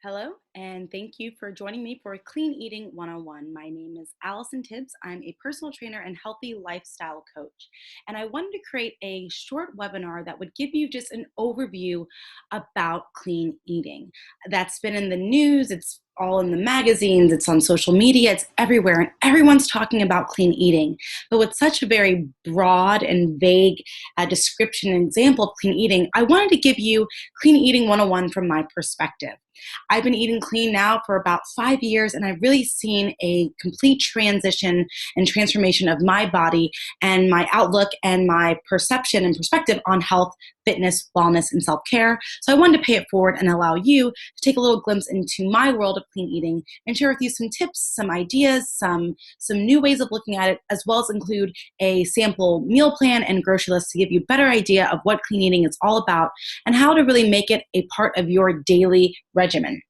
Hello, and thank you for joining me for Clean Eating 101. My name is Allison Tibbs. I'm a personal trainer and healthy lifestyle coach. And I wanted to create a short webinar that would give you just an overview about clean eating. That's been in the news, it's all in the magazines, it's on social media, it's everywhere, and everyone's talking about clean eating. But with such a very broad and vague description and example of clean eating, I wanted to give you Clean Eating 101 from my perspective. I've been eating clean now for about 5 years, and I've really seen a complete transition and transformation of my body and my outlook and my perception and perspective on health, fitness, wellness, and self-care. So I wanted to pay it forward and allow you to take a little glimpse into my world of clean eating and share with you some tips, some ideas, some new ways of looking at it, as well as include a sample meal plan and grocery list to give you a better idea of what clean eating is all about and how to really make it a part of your daily regimen.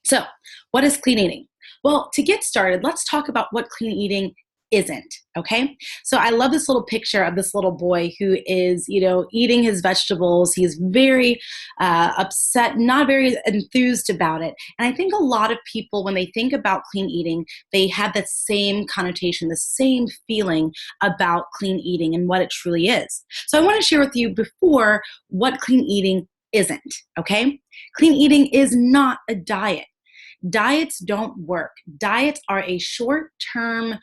So, what is clean eating? Well, to get started, let's talk about what clean eating isn't, okay? So I love this little picture of this little boy who is, eating his vegetables. He's very upset, not very enthused about it. And I think a lot of people, when they think about clean eating, they have that same connotation, the same feeling about clean eating and what it truly is. So I want to share with you before what clean eating isn't, okay? Clean eating is not a diet. Diets don't work. Diets are a short-term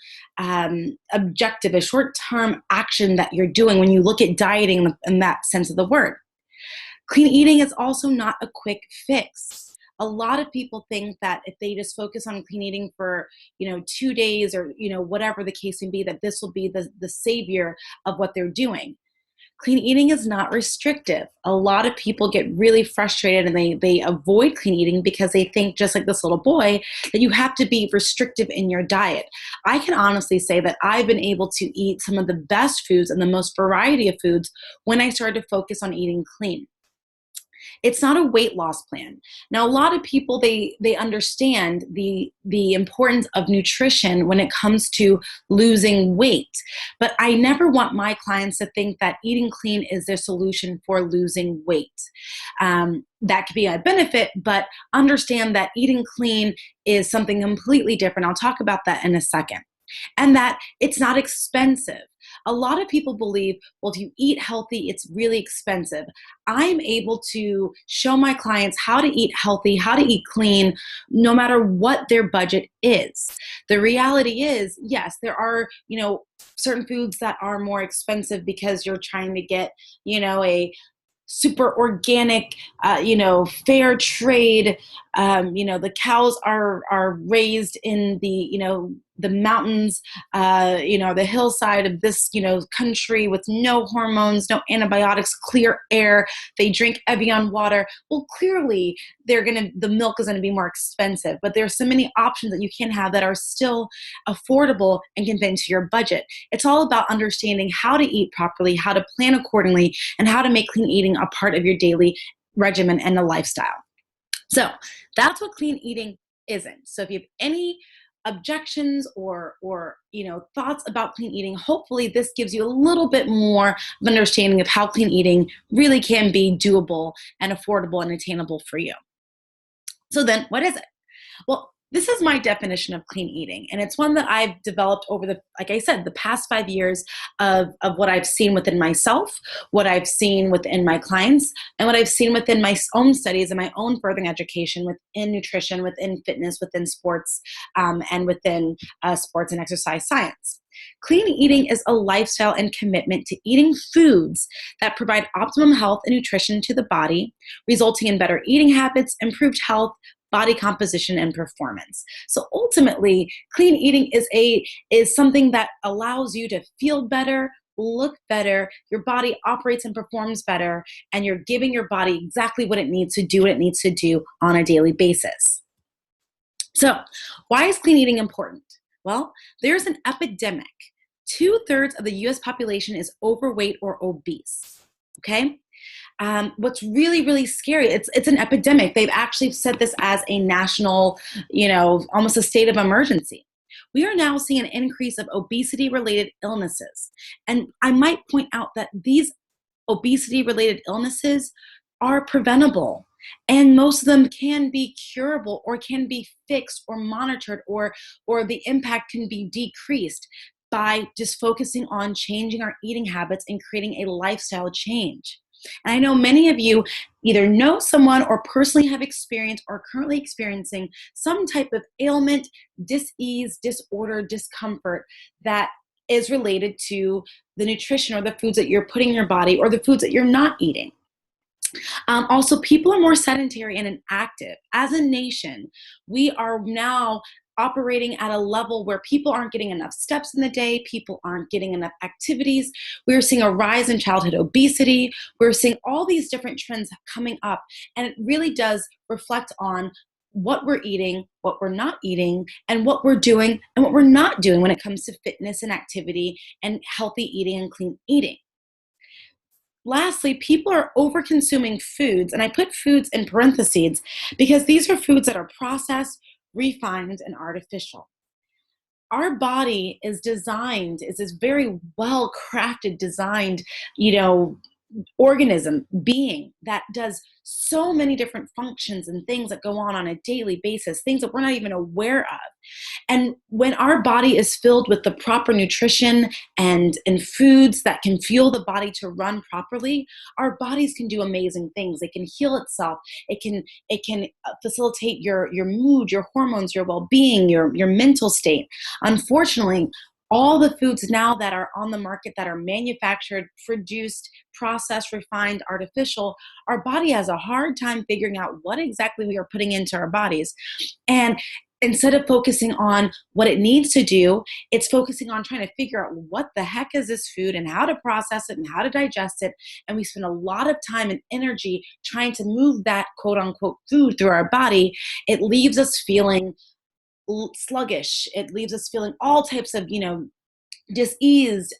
objective, a short-term action that you're doing when you look at dieting in that sense of the word. Clean eating is also not a quick fix. A lot of people think that if they just focus on clean eating for 2 days or whatever the case may be, that this will be the savior of what they're doing. Clean eating is not restrictive. A lot of people get really frustrated and they avoid clean eating because they think, just like this little boy, that you have to be restrictive in your diet. I can honestly say that I've been able to eat some of the best foods and the most variety of foods when I started to focus on eating clean. It's not a weight loss plan. Now, a lot of people, they understand the importance of nutrition when it comes to losing weight. But I never want my clients to think that eating clean is their solution for losing weight. That could be a benefit, but understand that eating clean is something completely different. I'll talk about that in a second. And that it's not expensive. A lot of people believe, well, if you eat healthy, it's really expensive. I'm able to show my clients how to eat healthy, how to eat clean, no matter what their budget is. The reality is, yes, there are, certain foods that are more expensive because you're trying to get, a super organic, fair trade. The cows are raised in the mountains, the hillside of this, country with no hormones, no antibiotics, clear air. They drink Evian water. Well, clearly the milk is going to be more expensive, but there's so many options that you can have that are still affordable and can fit into your budget. It's all about understanding how to eat properly, how to plan accordingly, and how to make clean eating a part of your daily regimen and a lifestyle. So that's what clean eating isn't. So if you have any objections or thoughts about clean eating, hopefully this gives you a little bit more of understanding of how clean eating really can be doable and affordable and attainable for you. So then what is it? Well, this is my definition of clean eating, and it's one that I've developed over like I said, the past 5 years of what I've seen within myself, what I've seen within my clients, and what I've seen within my own studies and my own furthering education within nutrition, within fitness, within sports, and within sports and exercise science. Clean eating is a lifestyle and commitment to eating foods that provide optimum health and nutrition to the body, resulting in better eating habits, improved health, body composition, and performance. So ultimately, clean eating is something that allows you to feel better, look better, your body operates and performs better, and you're giving your body exactly what it needs to do what it needs to do on a daily basis. So why is clean eating important? Well, there's an epidemic. 2/3 of the US population is overweight or obese, okay? What's really, really scary, it's an epidemic. They've actually said this as a national, almost a state of emergency. We are now seeing an increase of obesity-related illnesses. And I might point out that these obesity-related illnesses are preventable. And most of them can be curable or can be fixed or monitored, or the impact can be decreased by just focusing on changing our eating habits and creating a lifestyle change. And I know many of you either know someone or personally have experienced or currently experiencing some type of ailment, dis-ease, disorder, discomfort that is related to the nutrition or the foods that you're putting in your body or the foods that you're not eating. Also, people are more sedentary and inactive. As a nation, we are now operating at a level where people aren't getting enough steps in the day, people aren't getting enough activities. We're seeing a rise in childhood obesity. We're seeing all these different trends coming up, and it really does reflect on what we're eating, what we're not eating, and what we're doing and what we're not doing when it comes to fitness and activity and healthy eating and clean eating. Lastly, people are over consuming foods, and I put foods in parentheses because these are foods that are processed, refined, and artificial. Our body is this very well crafted, designed, you know, organism, being that does so many different functions and things that go on a daily basis, things that we're not even aware of. And when our body is filled with the proper nutrition and foods that can fuel the body to run properly, our bodies can do amazing things. It can heal itself. It can facilitate your mood, your hormones, your well-being, your mental state. Unfortunately, all the foods now that are on the market that are manufactured, produced, processed, refined, artificial, our body has a hard time figuring out what exactly we are putting into our bodies. And instead of focusing on what it needs to do, it's focusing on trying to figure out what the heck is this food and how to process it and how to digest it. And we spend a lot of time and energy trying to move that quote unquote food through our body. It leaves us feeling sluggish. It leaves us feeling all types of, diseased,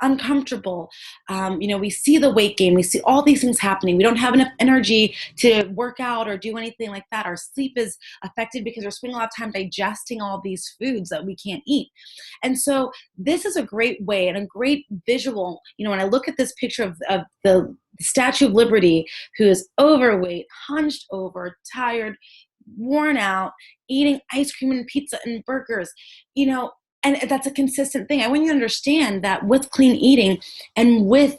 uncomfortable. We see the weight gain. We see all these things happening. We don't have enough energy to work out or do anything like that. Our sleep is affected because we're spending a lot of time digesting all these foods that we can't eat. And so this is a great way and a great visual. When I look at this picture of the Statue of Liberty, who is overweight, hunched over, tired, worn out, eating ice cream and pizza and burgers, you know, and that's a consistent thing. I want you to understand that with clean eating and with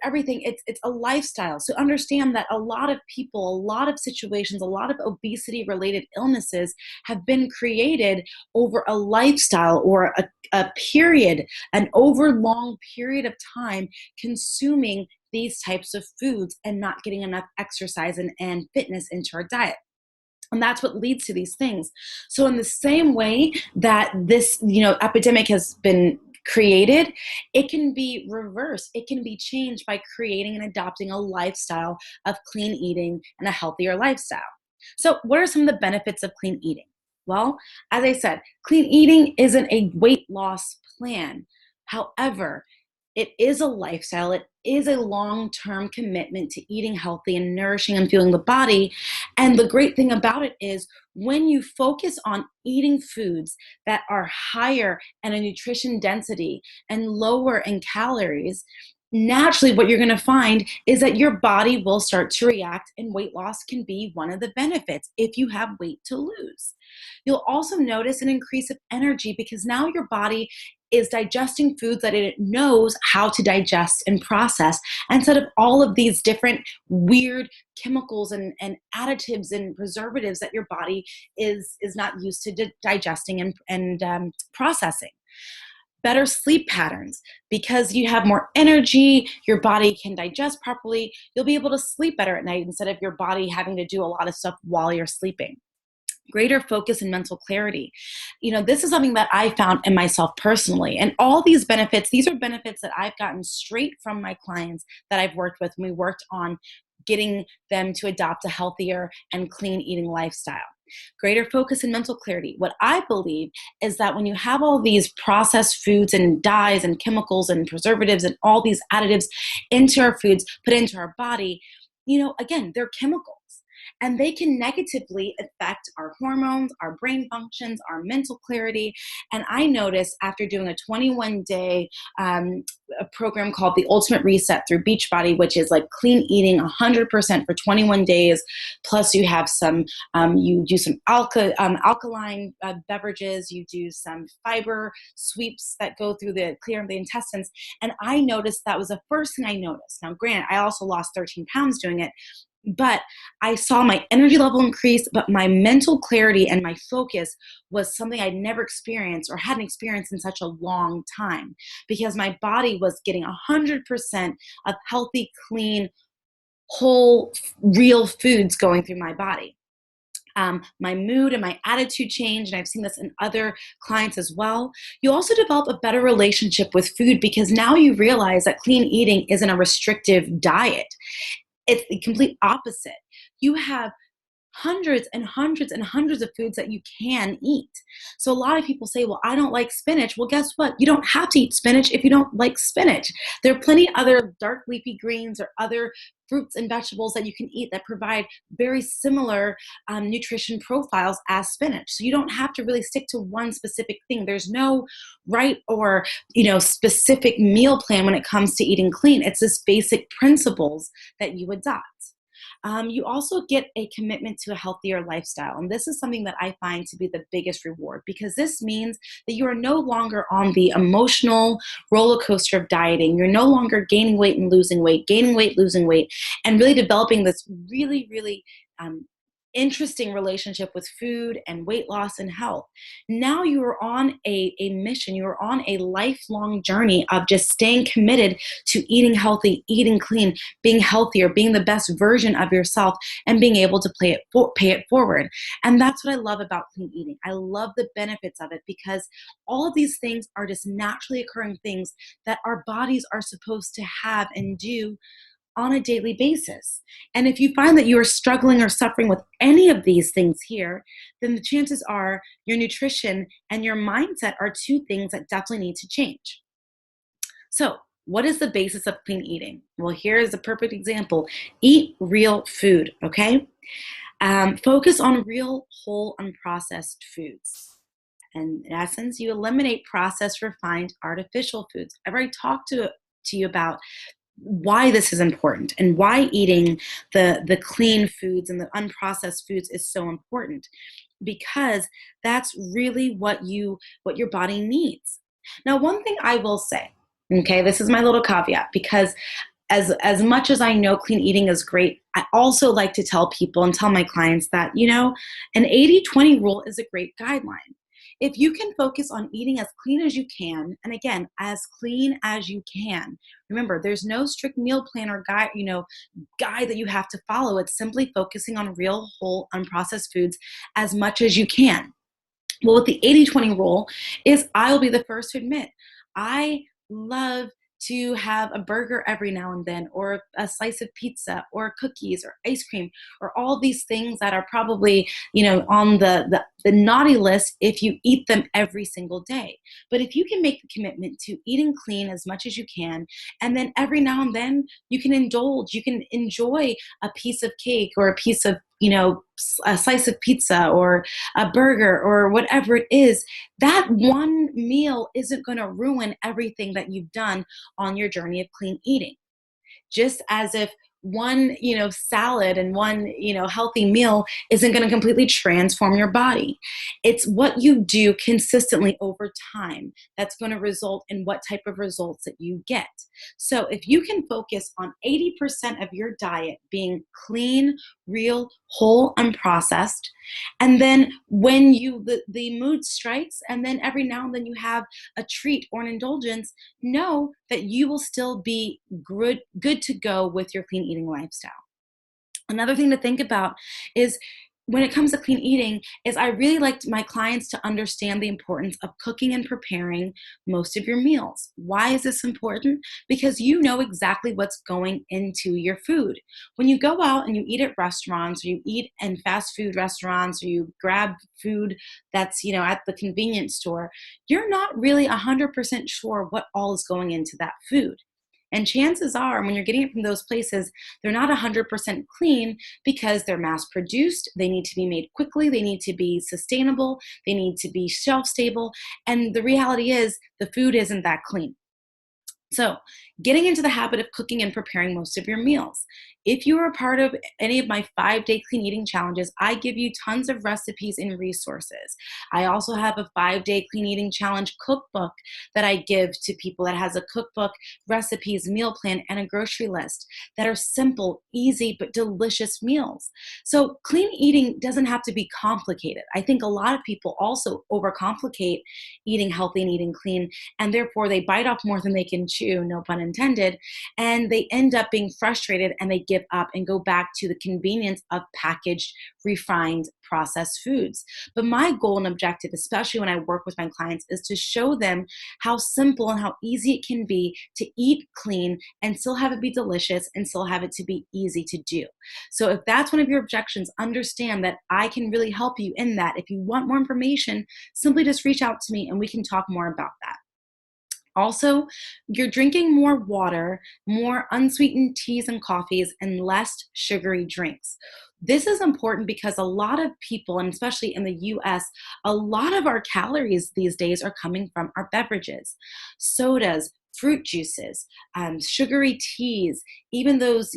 everything, it's a lifestyle. So understand that a lot of people, a lot of situations, a lot of obesity related illnesses have been created over a lifestyle or a period, an over long period of time consuming these types of foods and not getting enough exercise and fitness into our diet. And that's what leads to these things. So in the same way that this, epidemic has been created, it can be reversed. It can be changed by creating and adopting a lifestyle of clean eating and a healthier lifestyle. So what are some of the benefits of clean eating? Well, as I said, clean eating isn't a weight loss plan. However, it is a lifestyle. It is a long-term commitment to eating healthy and nourishing and fueling the body. And the great thing about it is when you focus on eating foods that are higher in a nutrition density and lower in calories, naturally what you're going to find is that your body will start to react, and weight loss can be one of the benefits if you have weight to lose. You'll also notice an increase of energy because now your body is digesting foods that it knows how to digest and process, instead of all of these different weird chemicals and additives and preservatives that your body is not used to digesting and processing. Better sleep patterns, because you have more energy, your body can digest properly, you'll be able to sleep better at night instead of your body having to do a lot of stuff while you're sleeping. Greater focus and mental clarity. This is something that I found in myself personally. And all these benefits, these are benefits that I've gotten straight from my clients that I've worked with when we worked on getting them to adopt a healthier and clean eating lifestyle. Greater focus and mental clarity. What I believe is that when you have all these processed foods and dyes and chemicals and preservatives and all these additives into our foods, put into our body, again, they're chemicals. and they can negatively affect our hormones, our brain functions, our mental clarity. And I noticed after doing a 21-day a program called the Ultimate Reset through Beachbody, which is like clean eating 100% for 21 days. Plus, you have some, you do some alkaline beverages, you do some fiber sweeps that go through the clear of the intestines. And I noticed that was the first thing I noticed. Now, granted, I also lost 13 pounds doing it, but I saw my energy level increase, but my mental clarity and my focus was something I'd never experienced or hadn't experienced in such a long time, because my body was getting 100% of healthy, clean, whole, real foods going through my body. My mood and my attitude changed, and I've seen this in other clients as well. You also develop a better relationship with food because now you realize that clean eating isn't a restrictive diet. It's the complete opposite. You have hundreds and hundreds and hundreds of foods that you can eat. So a lot of people say, well, I don't like spinach. Well, guess what? You don't have to eat spinach if you don't like spinach. There are plenty other dark leafy greens or other fruits and vegetables that you can eat that provide very similar nutrition profiles as spinach. So you don't have to really stick to one specific thing. There's no right or specific meal plan when it comes to eating clean. It's just basic principles that you adopt. You also get a commitment to a healthier lifestyle. And this is something that I find to be the biggest reward, because this means that you are no longer on the emotional roller coaster of dieting. You're no longer gaining weight and losing weight, gaining weight, losing weight, and really developing this really, really interesting relationship with food and weight loss and health. Now you are on a mission, you are on a lifelong journey of just staying committed to eating healthy, eating clean, being healthier, being the best version of yourself, and being able to pay it forward. And that's what I love about clean eating. I love the benefits of it because all of these things are just naturally occurring things that our bodies are supposed to have and do on a daily basis. And if you find that you are struggling or suffering with any of these things here, then the chances are your nutrition and your mindset are two things that definitely need to change. So, what is the basis of clean eating? Well, here is a perfect example. Eat real food, okay? Focus on real, whole, unprocessed foods. And in essence, you eliminate processed, refined, artificial foods. I've already talked to you about why this is important and why eating the clean foods and the unprocessed foods is so important, because that's really what your body needs. Now, one thing I will say, okay, this is my little caveat, because as much as I know clean eating is great, I also like to tell people and tell my clients that, an 80-20 rule is a great guideline. If you can focus on eating as clean as you can, and again, as clean as you can, remember, there's no strict meal plan or guide that you have to follow. It's simply focusing on real, whole, unprocessed foods as much as you can. Well, with the 80-20 rule is, I will be the first to admit, I love to have a burger every now and then, or a slice of pizza, or cookies, or ice cream, or all these things that are probably, on the naughty list if you eat them every single day. But if you can make the commitment to eating clean as much as you can, and then every now and then you can indulge, you can enjoy a piece of cake or a piece of, a slice of pizza or a burger or whatever it is, that one meal isn't going to ruin everything that you've done on your journey of clean eating. Just as if one, salad and one, healthy meal isn't going to completely transform your body. It's what you do consistently over time that's going to result in what type of results that you get. So if you can focus on 80% of your diet being clean, real, whole, unprocessed, and then when the mood strikes, and then every now and then you have a treat or an indulgence, know that you will still be good to go with your clean eating lifestyle. Another thing to think about is, when it comes to clean eating, is I really like my clients to understand the importance of cooking and preparing most of your meals. Why is this important? Because you know exactly what's going into your food. When you go out and you eat at restaurants, or you eat in fast food restaurants, or you grab food that's, at the convenience store, you're not really 100% sure what all is going into that food. And chances are, when you're getting it from those places, they're not 100% clean because they're mass produced. They need to be made quickly. They need to be sustainable. They need to be shelf stable. And the reality is, the food isn't that clean. So, getting into the habit of cooking and preparing most of your meals. If you are a part of any of my 5 day clean eating challenges, I give you tons of recipes and resources. I also have a 5 day clean eating challenge cookbook that I give to people that has a cookbook, recipes, meal plan, and a grocery list that are simple, easy, but delicious meals. So, clean eating doesn't have to be complicated. I think a lot of people also overcomplicate eating healthy and eating clean, and therefore they bite off more than they can chew, no pun intended, and they end up being frustrated and they give up and go back to the convenience of packaged, refined, processed foods. But my goal and objective, especially when I work with my clients, is to show them how simple and how easy it can be to eat clean and still have it be delicious and still have it to be easy to do. So if that's one of your objections, understand that I can really help you in that. If you want more information, simply just reach out to me and we can talk more about that. Also, you're drinking more water, more unsweetened teas and coffees, and less sugary drinks. This is important because a lot of people, and especially in the US, a lot of our calories these days are coming from our beverages, sodas, fruit juices, sugary teas, even those,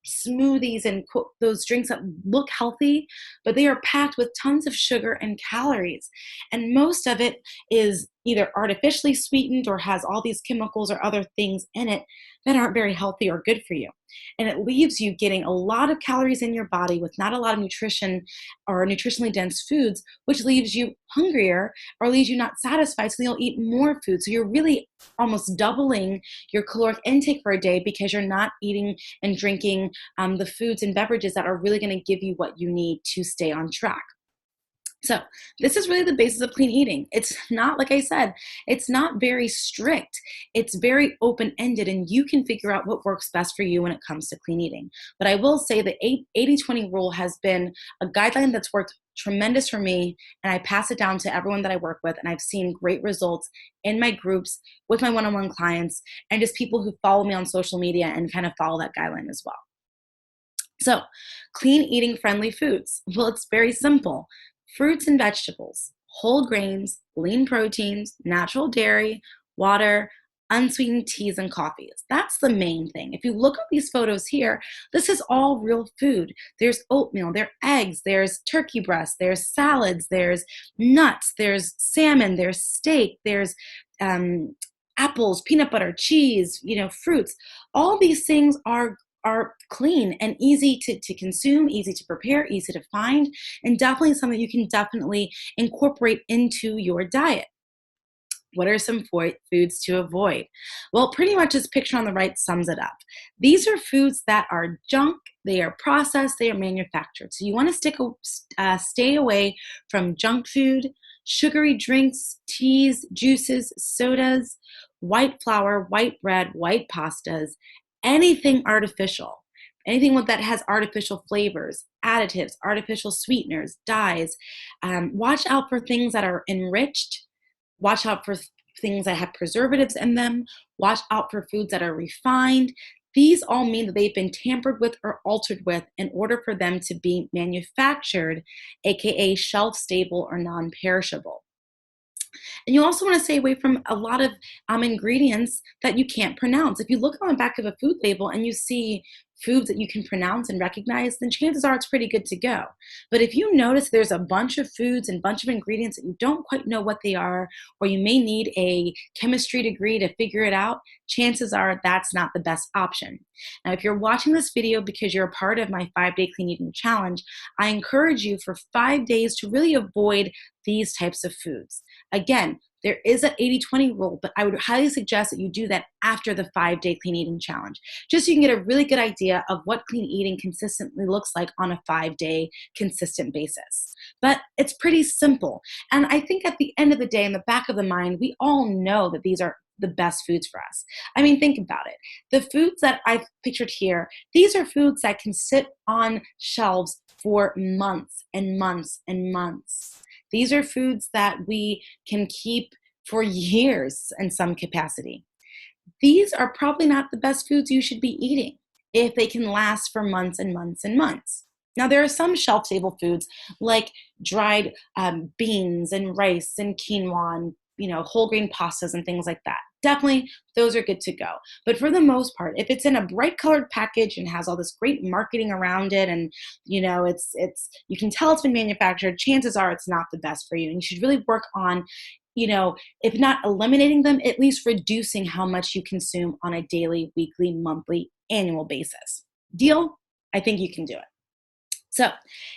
smoothies and those drinks that look healthy, but they are packed with tons of sugar and calories. And most of it is either artificially sweetened or has all these chemicals or other things in it that aren't very healthy or good for you. And it leaves you getting a lot of calories in your body with not a lot of nutrition or nutritionally dense foods, which leaves you hungrier or leaves you not satisfied. So you'll eat more food. So you're really almost doubling your caloric intake for a day because you're not eating and drinking the foods and beverages that are really going to give you what you need to stay on track. So, this is really the basis of clean eating. It's not, like I said, it's not very strict. It's very open ended, and you can figure out what works best for you when it comes to clean eating. But I will say the 80/20 rule has been a guideline that's worked tremendous for me, and I pass it down to everyone that I work with. And I've seen great results in my groups with my one on one clients and just people who follow me on social media and kind of follow that guideline as well. So, clean eating friendly foods. Well, it's very simple: fruits and vegetables, whole grains, lean proteins, natural dairy, water, unsweetened teas and coffees. That's the main thing. If you look at these photos here, this is all real food. There's oatmeal, there are eggs, there's turkey breast, there's salads, there's nuts, there's salmon, there's steak, there's um, apples, peanut butter, cheese, fruits. All these things are clean and easy to consume, easy to prepare, easy to find, and definitely something you can definitely incorporate into your diet. What are some foods to avoid? Well, pretty much this picture on the right sums it up. These are foods that are junk, they are processed, they are manufactured. So you want to stay away from junk food, sugary drinks, teas, juices, sodas, white flour, white bread, white pastas, anything artificial. Anything that has artificial flavors, additives, artificial sweeteners, dyes. Watch out for things that are enriched. Watch out for things that have preservatives in them. Watch out for foods that are refined. These all mean that they've been tampered with or altered with in order for them to be manufactured, aka shelf stable or non perishable. And you also want to stay away from a lot of ingredients that you can't pronounce. If you look on the back of a food label and you see foods that you can pronounce and recognize, then chances are it's pretty good to go. But if you notice there's a bunch of foods and bunch of ingredients that you don't quite know what they are, or you may need a chemistry degree to figure it out, chances are that's not the best option. Now, if you're watching this video because you're a part of my 5 day clean eating challenge, I encourage you for 5 days to really avoid these types of foods. Again, there is an 80/20 rule, but I would highly suggest that you do that after the 5 day clean eating challenge, just so you can get a really good idea of what clean eating consistently looks like on a 5 day consistent basis. But it's pretty simple. And I think at the end of the day, in the back of the mind, we all know that these are the best foods for us. I mean, think about it. The foods that I've pictured here, these are foods that can sit on shelves for months and months and months. These are foods that we can keep for years in some capacity. these are probably not the best foods you should be eating if they can last for months and months and months. Now, there are some shelf stable foods like dried beans and rice and quinoa and whole grain pastas and things like that. Definitely, those are good to go. But for the most part, if it's in a bright colored package and has all this great marketing around it, and it's you can tell it's been manufactured, chances are it's not the best for you. And you should really work on if not eliminating them, at least reducing how much you consume on a daily, weekly, monthly, annual basis. Deal? I think you can do it. So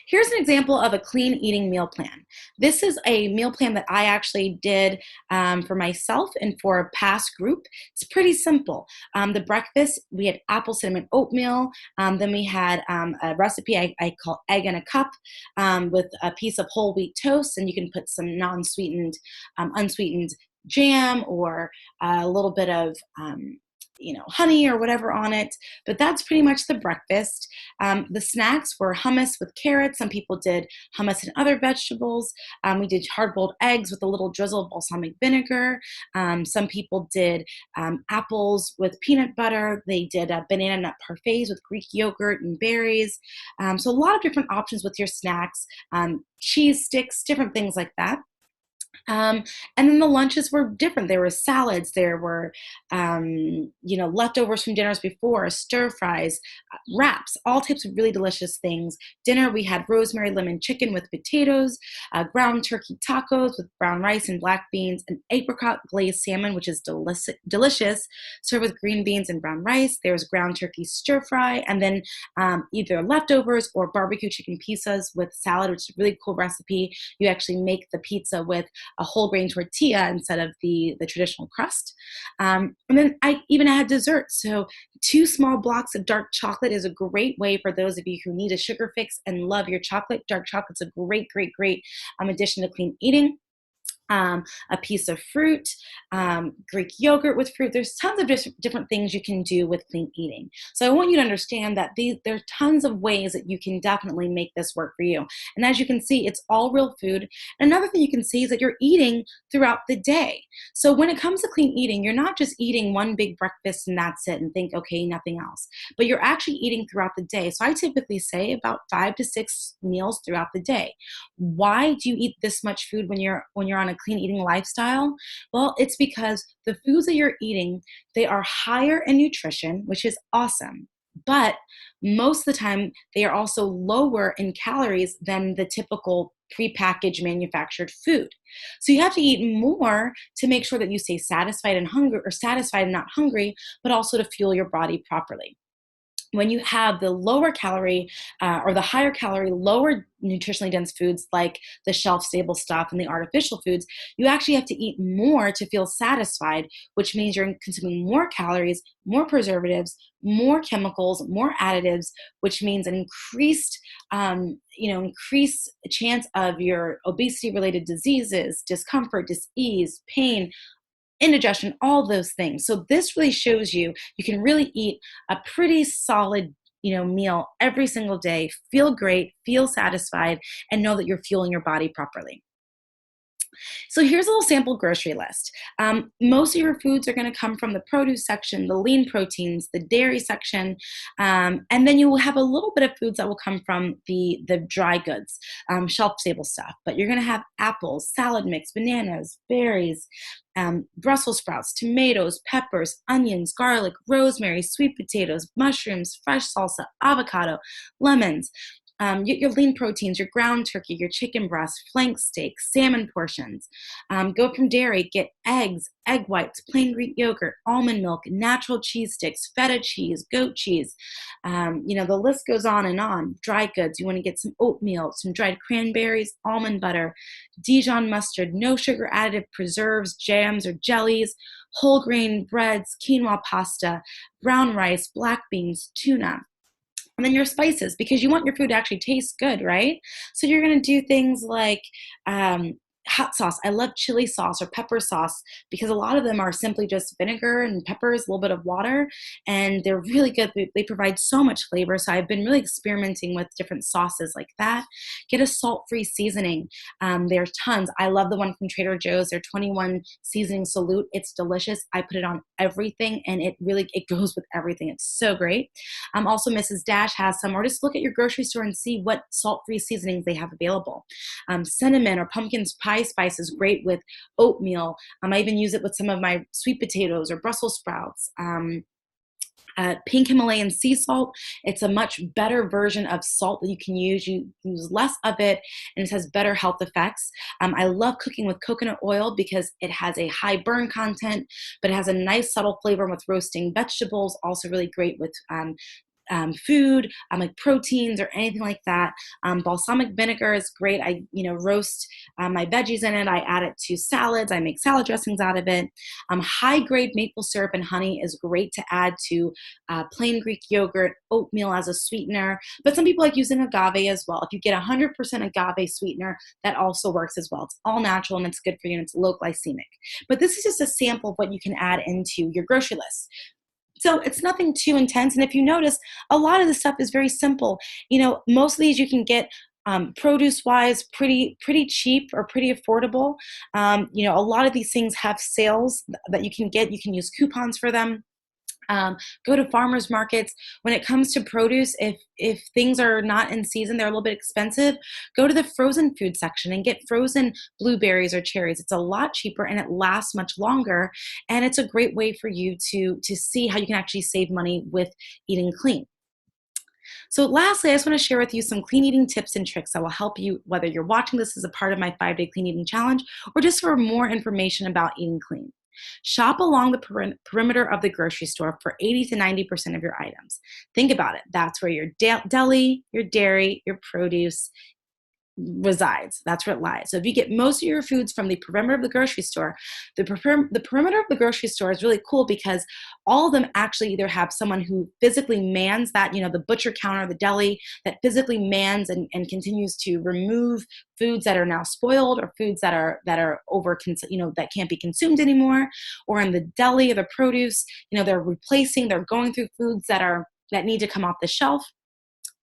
here's an example of a clean eating meal plan. This is a meal plan that I actually did for myself and for a past group. It's pretty simple. The breakfast, we had apple cinnamon oatmeal. Then we had a recipe I call egg in a cup with a piece of whole wheat toast, and you can put some non-sweetened, unsweetened jam or a little bit of honey or whatever on it. But that's pretty much the breakfast. The snacks were hummus with carrots. Some people did hummus and other vegetables. We did hard-boiled eggs with a little drizzle of balsamic vinegar. Some people did apples with peanut butter. They did banana nut parfaits with Greek yogurt and berries. So a lot of different options with your snacks, cheese sticks, different things like that. And then the lunches were different. There were salads, there were, leftovers from dinners before, stir fries, wraps, all types of really delicious things. Dinner, we had rosemary lemon chicken with potatoes, ground turkey tacos with brown rice and black beans, and apricot glazed salmon, which is delicious, served with green beans and brown rice. There's ground turkey stir fry, and then either leftovers or barbecue chicken pizzas with salad, which is a really cool recipe. You actually make the pizza with a whole grain tortilla instead of the traditional crust. And then I even had dessert. So 2 small blocks of dark chocolate is a great way for those of you who need a sugar fix and love your chocolate. Dark chocolate's a great, great, great addition to clean eating. A piece of fruit, Greek yogurt with fruit. There's tons of different things you can do with clean eating. So I want you to understand that there are tons of ways that you can definitely make this work for you. And as you can see, it's all real food. And another thing you can see is that you're eating throughout the day. So when it comes to clean eating, you're not just eating one big breakfast and that's it and think, okay, nothing else. But you're actually eating throughout the day. So I typically say about 5 to 6 meals throughout the day. Why do you eat this much food when you're on a clean eating lifestyle? Well, it's because the foods that you're eating, they are higher in nutrition, which is awesome. But most of the time, they are also lower in calories than the typical prepackaged manufactured food. So you have to eat more to make sure that you stay satisfied and hungry, or satisfied and not hungry, but also to fuel your body properly. When you have the lower calorie or the higher calorie, lower nutritionally dense foods like the shelf stable stuff and the artificial foods, you actually have to eat more to feel satisfied, which means you're consuming more calories, more preservatives, more chemicals, more additives, which means an increased chance of your obesity related diseases, discomfort, disease, pain, indigestion, all those things. So this really shows you can really eat a pretty solid meal every single day, feel great, feel satisfied, and know that you're fueling your body properly. So here's a little sample grocery list. Most of your foods are going to come from the produce section, the lean proteins, the dairy section, and then you will have a little bit of foods that will come from the dry goods, shelf stable stuff. But you're going to have apples, salad mix, bananas, berries, Brussels sprouts, tomatoes, peppers, onions, garlic, rosemary, sweet potatoes, mushrooms, fresh salsa, avocado, lemons. Your lean proteins, your ground turkey, your chicken breast, flank steak, salmon portions. Go from dairy, get eggs, egg whites, plain Greek yogurt, almond milk, natural cheese sticks, feta cheese, goat cheese. The list goes on and on. Dry goods, you want to get some oatmeal, some dried cranberries, almond butter, Dijon mustard, no sugar additive preserves, jams, or jellies, whole grain breads, quinoa pasta, brown rice, black beans, tuna. And then your spices, because you want your food to actually taste good, right? So you're going to do things like Hot sauce. I love chili sauce or pepper sauce because a lot of them are simply just vinegar and peppers, a little bit of water, and they're really good. They provide so much flavor. So I've been really experimenting with different sauces like that. Get a salt-free seasoning. There's tons. I love the one from Trader Joe's. Their 21 seasoning salute. It's delicious. I put it on everything, and it goes with everything. It's so great. Also, Mrs. Dash has some, or just look at your grocery store and see what salt-free seasonings they have available. Cinnamon or pumpkin pie spice is great with oatmeal. I even use it with some of my sweet potatoes or Brussels sprouts. Pink Himalayan sea salt. It's a much better version of salt that you can use. You use less of it, and it has better health effects. I love cooking with coconut oil because it has a high burn content, but it has a nice subtle flavor with roasting vegetables. Also, really great with food, like proteins or anything like that. Balsamic vinegar is great. I, roast my veggies in it. I add it to salads. I make salad dressings out of it. High grade maple syrup and honey is great to add to plain Greek yogurt, oatmeal as a sweetener. But some people like using agave as well. If you get 100% agave sweetener, that also works as well. It's all natural and it's good for you, and it's low glycemic. But this is just a sample of what you can add into your grocery list. So it's nothing too intense. And if you notice, a lot of the stuff is very simple. Most of these you can get produce wise pretty cheap or pretty affordable. A lot of these things have sales that you can get. You can use coupons for them. Go to farmers markets. When it comes to produce, if things are not in season, they're a little bit expensive, go to the frozen food section and get frozen blueberries or cherries. It's a lot cheaper and it lasts much longer, and it's a great way for you to see how you can actually save money with eating clean. So lastly, I just want to share with you some clean eating tips and tricks that will help you, whether you're watching this as a part of my 5-day clean eating challenge or just for more information about eating clean. Shop along the perimeter of the grocery store for 80 to 90% of your items. Think about it. That's where your deli, your dairy, your produce resides. That's where it lies. So if you get most of your foods from the perimeter of the grocery store, the perimeter of the grocery store is really cool because all of them actually either have someone who physically mans that, the butcher counter, the deli, that physically mans and continues to remove foods that are now spoiled or foods that are over, that can't be consumed anymore. Or in the deli or the produce, they're going through foods that need to come off the shelf.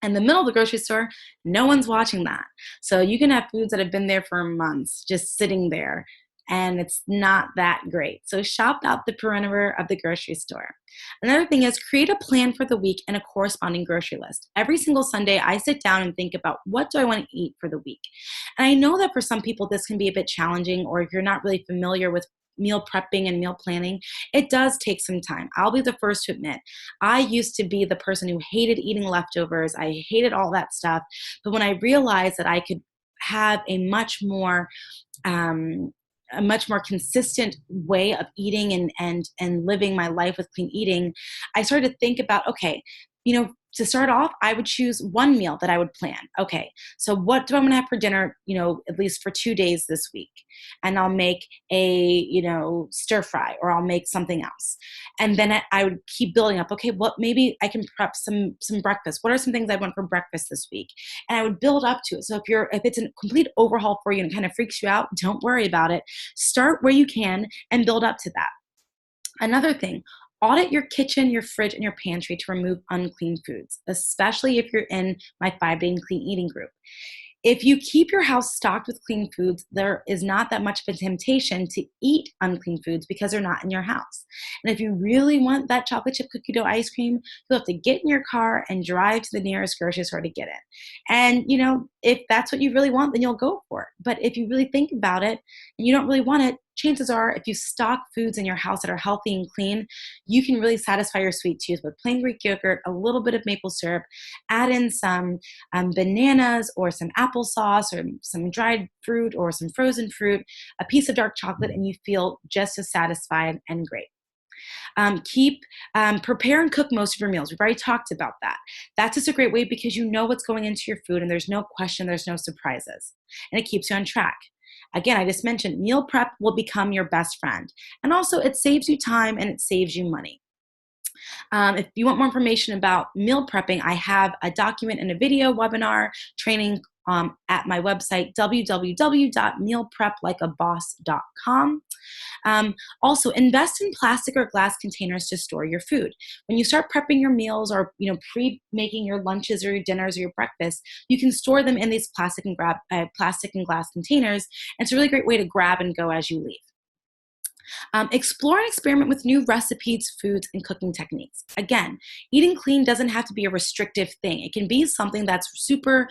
In the middle of the grocery store, no one's watching that. So you can have foods that have been there for months just sitting there, and it's not that great. So shop out the perimeter of the grocery store. Another thing is create a plan for the week and a corresponding grocery list. Every single Sunday, I sit down and think about what do I want to eat for the week. And I know that for some people, this can be a bit challenging, or if you're not really familiar with meal prepping and meal planning, it does take some time. I'll be the first to admit, I used to be the person who hated eating leftovers. I hated all that stuff. But when I realized that I could have a much more consistent way of eating and living my life with clean eating, I started to think about, okay, to start off, I would choose one meal that I would plan. Okay, so what do I want to have for dinner, at least for 2 days this week? And I'll make a, stir fry, or I'll make something else. And then I would keep building up. Okay, maybe I can prep some breakfast. What are some things I want for breakfast this week? And I would build up to it. So if it's a complete overhaul for you and it kind of freaks you out, don't worry about it. Start where you can and build up to that. Another thing, audit your kitchen, your fridge, and your pantry to remove unclean foods, especially if you're in my 5-day clean eating group. If you keep your house stocked with clean foods, there is not that much of a temptation to eat unclean foods because they're not in your house. And if you really want that chocolate chip cookie dough ice cream, you'll have to get in your car and drive to the nearest grocery store to get it. And, if that's what you really want, then you'll go for it. But if you really think about it and you don't really want it, chances are if you stock foods in your house that are healthy and clean, you can really satisfy your sweet tooth with plain Greek yogurt, a little bit of maple syrup, add in some bananas or some applesauce or some dried fruit or some frozen fruit, a piece of dark chocolate, and you feel just as satisfied and great. Prepare and cook most of your meals. We've already talked about that. That's just a great way because you know what's going into your food and there's no question, there's no surprises, and it keeps you on track. Again, I just mentioned meal prep will become your best friend. And also it saves you time and it saves you money. If you want more information about meal prepping, I have a document and a video webinar training at my website, www.mealpreplikeaboss.com. Also, invest in plastic or glass containers to store your food. When you start prepping your meals or pre-making your lunches or your dinners or your breakfast, you can store them in these plastic and glass containers. And it's a really great way to grab and go as you leave. Explore and experiment with new recipes, foods, and cooking techniques. Again, eating clean doesn't have to be a restrictive thing. It can be something that's super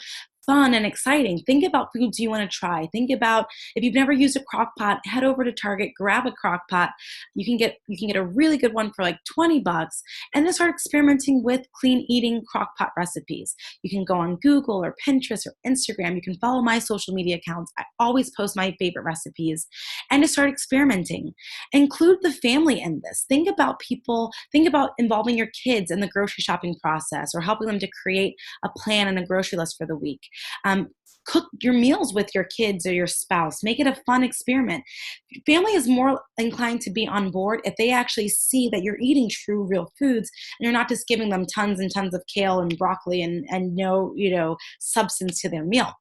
fun and exciting. Think about foods you want to try. Think about if you've never used a crock pot, head over to Target, grab a crock pot. You can get a really good one for like $20 and then start experimenting with clean eating crock pot recipes. You can go on Google or Pinterest or Instagram. You can follow my social media accounts. I always post my favorite recipes and to start experimenting. Include the family in this. Think about involving your kids in the grocery shopping process or helping them to create a plan and a grocery list for the week. Um, Cook your meals with your kids or your spouse. Make it a fun experiment. Family is more inclined to be on board if they actually see that you're eating true, real foods and you're not just giving them tons and tons of kale and broccoli and no, substance to their meal.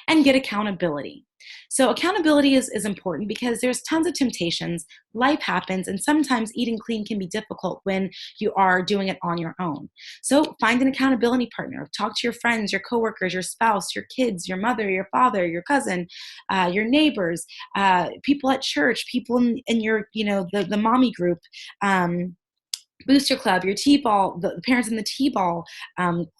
And get accountability. So accountability is important because there's tons of temptations. Life happens, and sometimes eating clean can be difficult when you are doing it on your own. So find an accountability partner. Talk to your friends, your coworkers, your spouse, your kids, your mother, your father, your cousin, your neighbors, people at church, people in your, the mommy group. Booster Club, your T-ball, the parents in the T-ball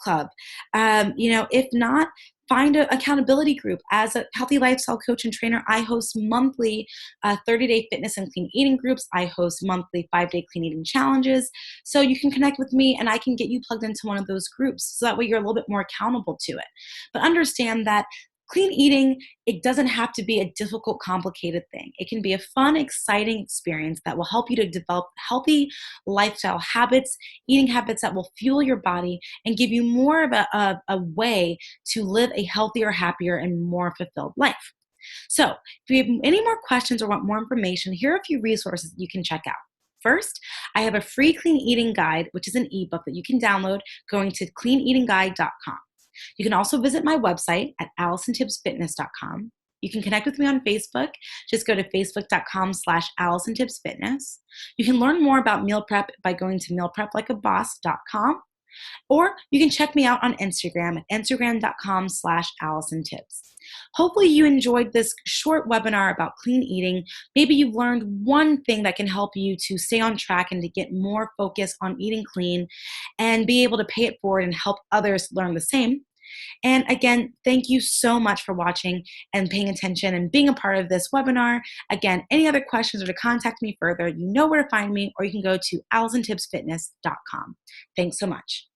club. If not, find an accountability group. As a healthy lifestyle coach and trainer, I host monthly 30-day fitness and clean eating groups. I host monthly 5-day clean eating challenges. So you can connect with me and I can get you plugged into one of those groups. So that way you're a little bit more accountable to it. But understand that clean eating, it doesn't have to be a difficult, complicated thing. It can be a fun, exciting experience that will help you to develop healthy lifestyle habits, eating habits that will fuel your body and give you more of a way to live a healthier, happier, and more fulfilled life. So, if you have any more questions or want more information, here are a few resources that you can check out. First, I have a free clean eating guide, which is an ebook that you can download going to cleaneatingguide.com. You can also visit my website at AllisonTibbsFitness.com. You can connect with me on Facebook. Just go to facebook.com/AllisonTibbsFitness. You can learn more about meal prep by going to mealpreplikeaboss.com. Or you can check me out on Instagram at instagram.com/AllisonTibbs. Hopefully you enjoyed this short webinar about clean eating. Maybe you've learned one thing that can help you to stay on track and to get more focus on eating clean and be able to pay it forward and help others learn the same. And again, thank you so much for watching and paying attention and being a part of this webinar. Again, any other questions or to contact me further, you know where to find me, or you can go to AllisonTibbsFitness.com. Thanks so much.